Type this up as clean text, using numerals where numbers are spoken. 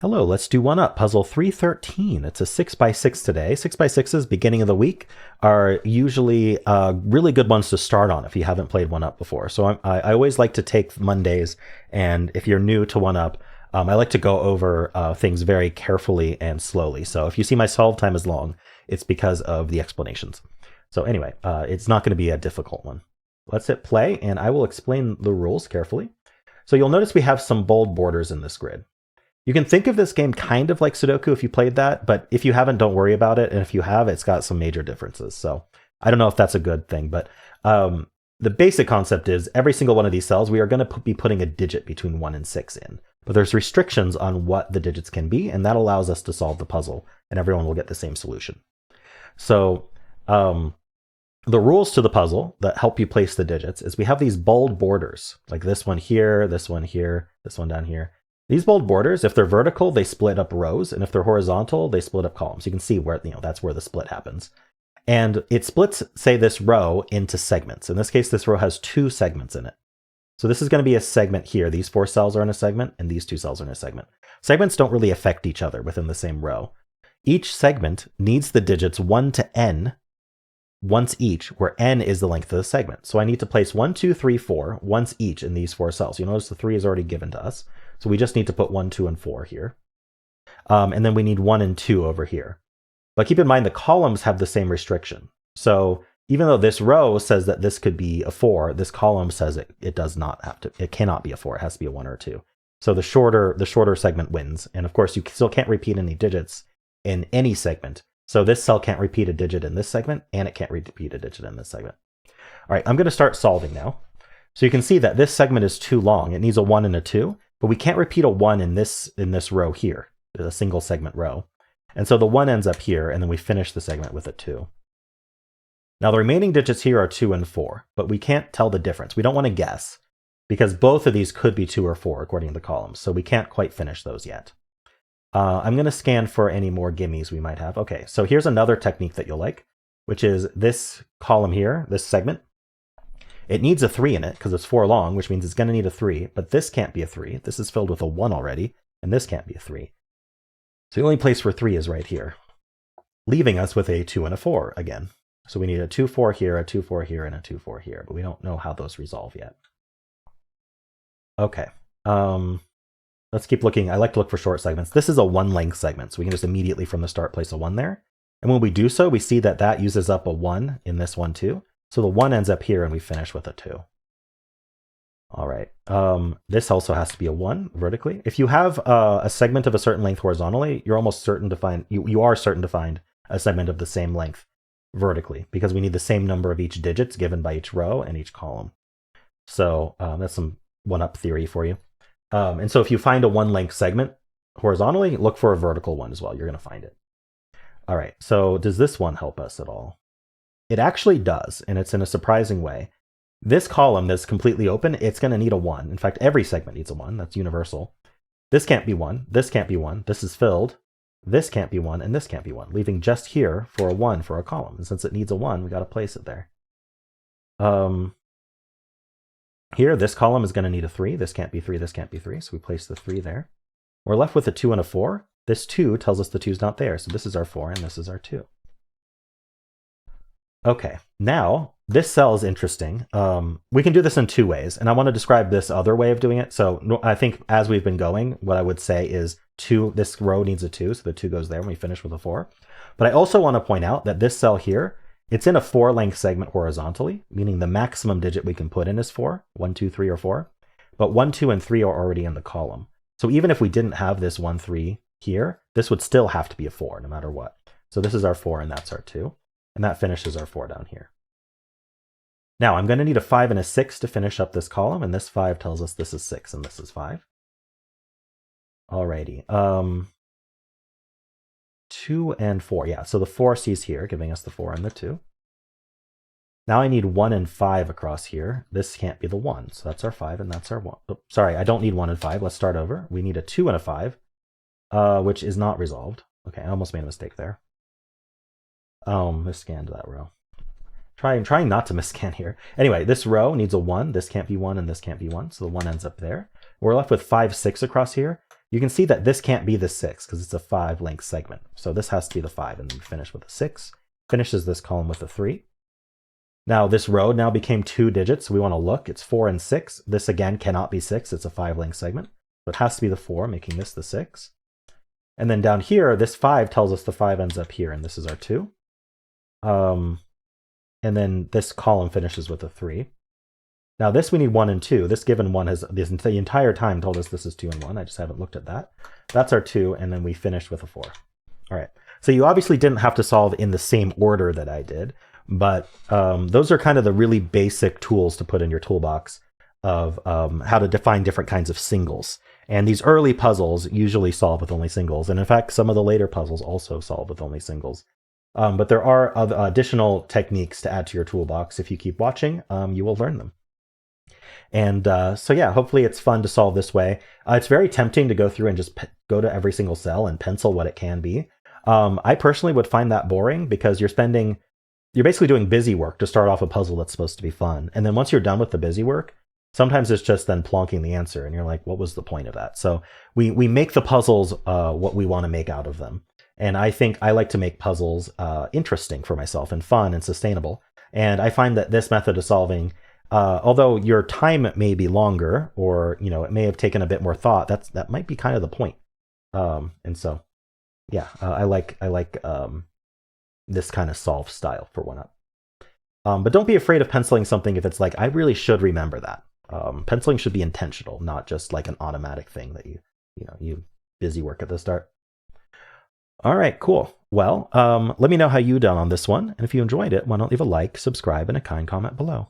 Hello, let's do one up. Puzzle 313. It's a 6x6 today. 6x6s, beginning of the week, are usually really good ones to start on if you haven't played one up before. So I always like to take Mondays, and if you're new to one up, I like to go over things very carefully and slowly. So if you see my solve time is long, it's because of the explanations. So anyway, it's not going to be a difficult one. Let's hit play, and I will explain the rules carefully. So you'll notice we have some bold borders in this grid. You can think of this game kind of like Sudoku if you played that, but if you haven't, don't worry about it. And if you have, it's got some major differences. So I don't know if that's a good thing, but the basic concept is every single one of these cells, we are going to be putting a digit between 1 and 6 in. But there's restrictions on what the digits can be, and that allows us to solve the puzzle, and everyone will get the same solution. So the rules to the puzzle that help you place the digits is we have these bold borders, like this one here, this one here, this one down here. These bold borders, if they're vertical, they split up rows, and if they're horizontal, they split up columns. You can see where, that's where the split happens. And it splits, say, this row into segments. In this case, this row has 2 segments in it. So this is going to be a segment here. These 4 cells are in a segment, and these 2 cells are in a segment. Segments don't really affect each other within the same row. Each segment needs the digits 1 to n once each, where n is the length of the segment. So I need to place 1, 2, 3, 4 once each in these 4 cells. You notice the 3 is already given to us. So we just need to put 1, 2, and 4 here. And then we need 1 and 2 over here. But keep in mind the columns have the same restriction. So even though this row says that this could be a 4, this column says it does not have to, it cannot be a 4, it has to be a 1 or a 2. So the shorter segment wins. And of course you still can't repeat any digits in any segment. So this cell can't repeat a digit in this segment, and it can't repeat a digit in this segment. All right, I'm going to start solving now. So you can see that this segment is too long. It needs a 1 and a 2, but we can't repeat a 1 in this row here, a single segment row. And so the 1 ends up here, and then we finish the segment with a 2. Now the remaining digits here are 2 and 4, but we can't tell the difference. We don't want to guess, because both of these could be 2 or 4 according to the columns, so we can't quite finish those yet. I'm going to scan for any more gimmies we might have. Okay, so here's another technique that you'll like, which is this column here, this segment. It needs a 3 in it because it's 4 long, which means it's going to need a 3, but this can't be a 3. This is filled with a 1 already, and this can't be a 3. So the only place for 3 is right here, leaving us with a 2 and a 4 again. So we need a 2, 4 here, a 2, 4 here, and a 2, 4 here, but we don't know how those resolve yet. Okay. Let's keep looking. I like to look for short segments. This is a 1 length segment, so we can just immediately from the start place a 1 there. And when we do so, we see that that uses up a 1 in this one too. So the 1 ends up here and we finish with a 2. All right. This also has to be a 1 vertically. If you have a segment of a certain length horizontally, you're almost certain to find, you are certain to find a segment of the same length vertically, because we need the same number of each digits given by each row and each column. So that's some one-up theory for you. And so if you find a 1 length segment horizontally, look for a vertical one as well. You're going to find it. All right, so does this one help us at all? It actually does, and it's in a surprising way. This column that's completely open, it's going to need a 1. In fact, every segment needs a 1. That's universal. This can't be 1. This can't be 1. This is filled. This can't be 1, and this can't be 1, leaving just here for a 1 for a column. And since it needs a 1, we got to place it there. Here, this column is going to need a 3. This can't be 3, this can't be 3, so we place the 3 there. We're left with a 2 and a 4. This 2 tells us the 2's not there, so this is our 4 and this is our 2. Okay, now this cell is interesting. We can do this in 2 ways, and I want to describe this other way of doing it. So I think as we've been going, what I would say is 2, this row needs a 2, so the 2 goes there when we finish with a 4. But I also want to point out that this cell here, it's in a 4 length segment horizontally, meaning the maximum digit we can put in is 4, 1, 2, 3, or 4. But 1, 2, and 3 are already in the column. So even if we didn't have this 1, 3 here, this would still have to be a 4 no matter what. So this is our 4 and that's our 2. And that finishes our 4 down here. Now I'm going to need a 5 and a 6 to finish up this column, and this 5 tells us this is 6 and this is 5. Alrighty. 2 and 4. Yeah, so the 4 sees here, giving us the 4 and the 2. Now I need 1 and 5 across here. This can't be the 1, so that's our 5 and that's our 1. Oh, sorry, I don't need 1 and 5. Let's start over. We need a 2 and a 5, which is not resolved. Okay, I almost made a mistake there. Misscanned that row. Trying not to misscan here. Anyway, this row needs a 1. This can't be 1 and this can't be 1, so the 1 ends up there. We're left with 5, 6 across here. you can see that this can't be the 6 because it's a 5 length segment. So this has to be the 5, and then we finish with a 6. Finishes this column with a 3. Now this row now became 2 digits, so we want to look. It's 4 and 6. This again cannot be 6. It's a 5 length segment. So it has to be the 4, making this the 6. And then down here, this 5 tells us the 5 ends up here, and this is our 2. And then this column finishes with a 3. Now this we need 1 and 2. This given 1 has the entire time told us this is 2 and 1. I just haven't looked at that. That's our 2, and then we finished with a 4. All right. So you obviously didn't have to solve in the same order that I did, but those are kind of the really basic tools to put in your toolbox of how to define different kinds of singles. And these early puzzles usually solve with only singles. And in fact, some of the later puzzles also solve with only singles. But there are other additional techniques to add to your toolbox. If you keep watching, you will learn them. And so yeah, hopefully it's fun to solve this way. It's very tempting to go through and just go to every single cell and pencil what it can be. I personally would find that boring because you're basically doing busy work to start off a puzzle that's supposed to be fun. And then once you're done with the busy work, sometimes it's just then plonking the answer and you're like, what was the point of that? So we make the puzzles what we want to make out of them. And I think I like to make puzzles interesting for myself and fun and sustainable. And I find that this method of solving, although your time may be longer or it may have taken a bit more thought, that might be kind of the point. And so yeah, I like this kind of solve style for Oneup. But don't be afraid of penciling something if it's like, I really should remember that. Penciling should be intentional, not just like an automatic thing that you busy work at the start. All right, cool. Well, let me know how you done on this one. And if you enjoyed it, why not leave a like, subscribe, and a kind comment below.